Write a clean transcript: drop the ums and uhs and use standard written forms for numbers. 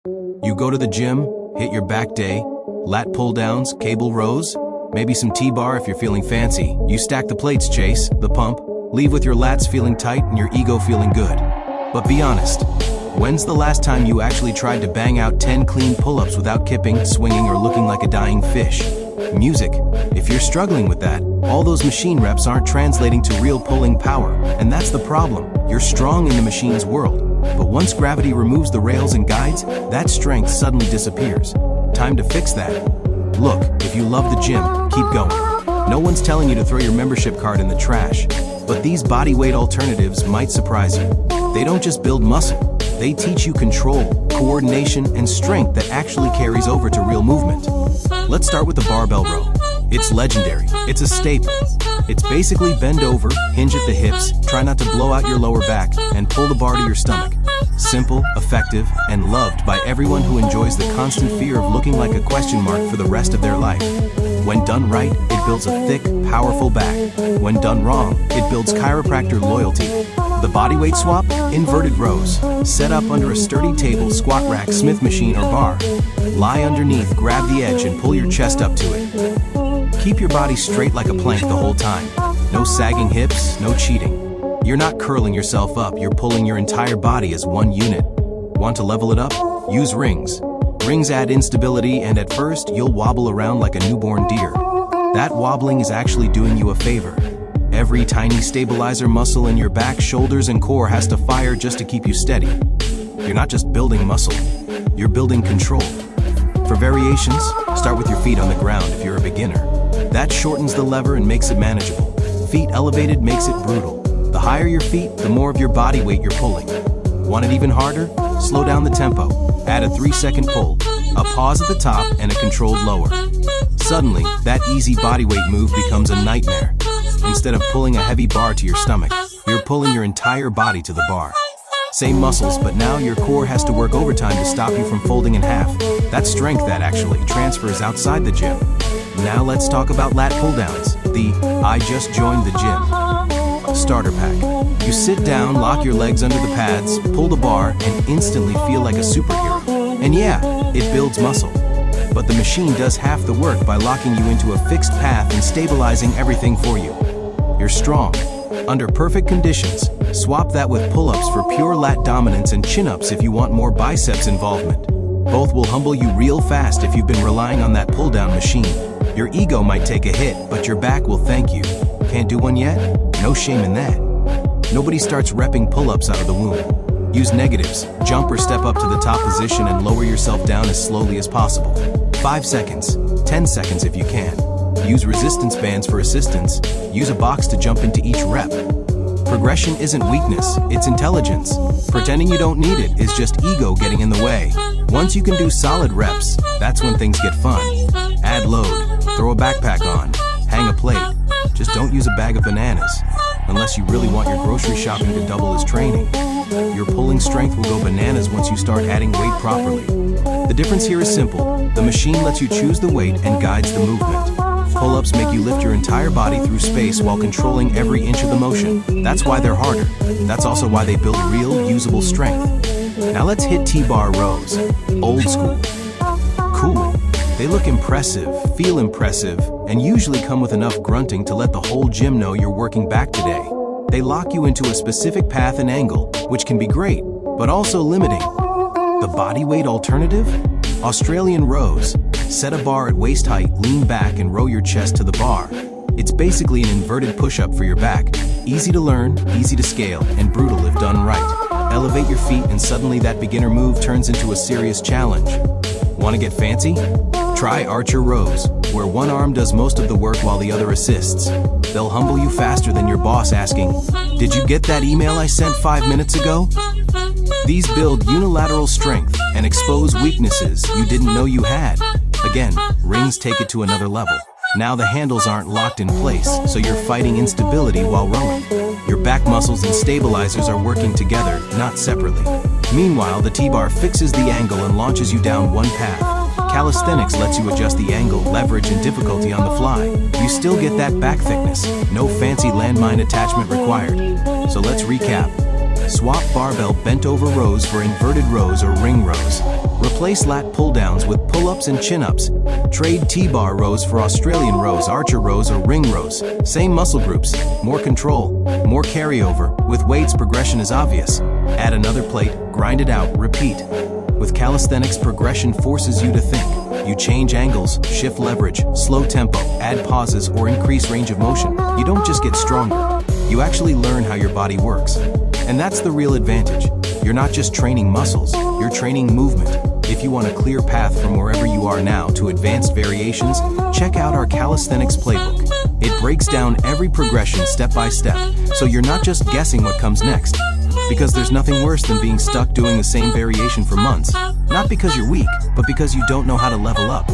You go to the gym, hit your back day, lat pull-downs, cable rows, maybe some T-bar if you're feeling fancy. You stack the plates, chase the pump, leave with your lats feeling tight and your ego feeling good. But be honest, when's the last time you actually tried to bang out 10 clean pull-ups without kipping, swinging, or looking like a dying fish? Music. If you're struggling with that, all those machine reps aren't translating to real pulling power, and that's the problem. You're strong in the machine's world, but once gravity removes the rails and guides, that strength suddenly disappears. Time to fix that. Look, if you love the gym, keep going. No one's telling you to throw your membership card in the trash, but these bodyweight alternatives might surprise you. They don't just build muscle, they teach you control, coordination, and strength that actually carries over to real movement. Let's start with the barbell row. It's legendary. It's a staple. It's basically bend over, hinge at the hips, try not to blow out your lower back, and pull the bar to your stomach. Simple, effective, and loved by everyone who enjoys the constant fear of looking like a question mark for the rest of their life. When done right, it builds a thick, powerful back. When done wrong, it builds chiropractor loyalty. The bodyweight swap? Inverted rows. Set up under a sturdy table, squat rack, Smith machine, or bar. Lie underneath, grab the edge, and pull your chest up to it. Keep your body straight like a plank the whole time. No sagging hips, no cheating. You're not curling yourself up, you're pulling your entire body as one unit. Want to level it up? Use rings. Rings add instability, and at first, you'll wobble around like a newborn deer. That wobbling is actually doing you a favor. Every tiny stabilizer muscle in your back, shoulders, and core has to fire just to keep you steady. You're not just building muscle, you're building control. For variations, start with your feet on the ground if you're a beginner. That shortens the lever and makes it manageable. Feet elevated makes it brutal. The higher your feet, the more of your body weight you're pulling. Want it even harder? Slow down the tempo. Add a 3-second pull, a pause at the top, and a controlled lower. Suddenly, that easy bodyweight move becomes a nightmare. Instead of pulling a heavy bar to your stomach, you're pulling your entire body to the bar. Same muscles, but now your core has to work overtime to stop you from folding in half. That's strength that actually transfers outside the gym. Now let's talk about lat pull-downs, the I just joined the gym starter pack. You sit down, lock your legs under the pads, pull the bar, and instantly feel like a superhero. And yeah, it builds muscle. But the machine does half the work by locking you into a fixed path and stabilizing everything for you. You're strong. Under perfect conditions, swap that with pull-ups for pure lat dominance and chin-ups if you want more biceps involvement. Both will humble you real fast if you've been relying on that pull-down machine. Your ego might take a hit, but your back will thank you. Can't do one yet? No shame in that. Nobody starts repping pull-ups out of the womb. Use negatives, jump or step up to the top position and lower yourself down as slowly as possible. 5 seconds, 10 seconds if you can. Use resistance bands for assistance. Use a box to jump into each rep. Progression isn't weakness, it's intelligence. Pretending you don't need it is just ego getting in the way. Once you can do solid reps, that's when things get fun. Add load, throw a backpack on, hang a plate. Just don't use a bag of bananas, unless you really want your grocery shopping to double as training. Your pulling strength will go bananas once you start adding weight properly. The difference here is simple. The machine lets you choose the weight and guides the movement. Pull-ups make you lift your entire body through space while controlling every inch of the motion. That's why they're harder. That's also why they build real, usable strength. Now let's hit T-bar rows. Old school. Cool. They look impressive, feel impressive, and usually come with enough grunting to let the whole gym know you're working back today. They lock you into a specific path and angle, which can be great, but also limiting. The bodyweight alternative? Australian rows. Set a bar at waist height, lean back, and row your chest to the bar. It's basically an inverted push-up for your back. Easy to learn, easy to scale, and brutal if done right. Elevate your feet and suddenly that beginner move turns into a serious challenge. Want to get fancy? Try archer rows, where one arm does most of the work while the other assists. They'll humble you faster than your boss asking, "Did you get that email I sent 5 minutes ago?" These build unilateral strength and expose weaknesses you didn't know you had. Again, rings take it to another level. Now the handles aren't locked in place, so you're fighting instability while rowing. Your back muscles and stabilizers are working together, not separately. Meanwhile, the T-bar fixes the angle and launches you down one path. Calisthenics lets you adjust the angle, leverage, and difficulty on the fly. You still get that back thickness, no fancy landmine attachment required. So let's recap. Swap barbell bent over rows for inverted rows or ring rows. Replace lat pull-downs with pull-ups and chin-ups. Trade T-bar rows for Australian rows, archer rows, or ring rows. Same muscle groups, more control, more carryover. With weights, progression is obvious. Add another plate, grind it out, repeat. With calisthenics, progression forces you to think. You change angles, shift leverage, slow tempo, add pauses, or increase range of motion. You don't just get stronger. You actually learn how your body works. And that's the real advantage. You're not just training muscles, you're training movement. If you want a clear path from wherever you are now to advanced variations, check out our Calisthenics Playbook. It breaks down every progression step by step, so you're not just guessing what comes next. Because there's nothing worse than being stuck doing the same variation for months. Not because you're weak, but because you don't know how to level up.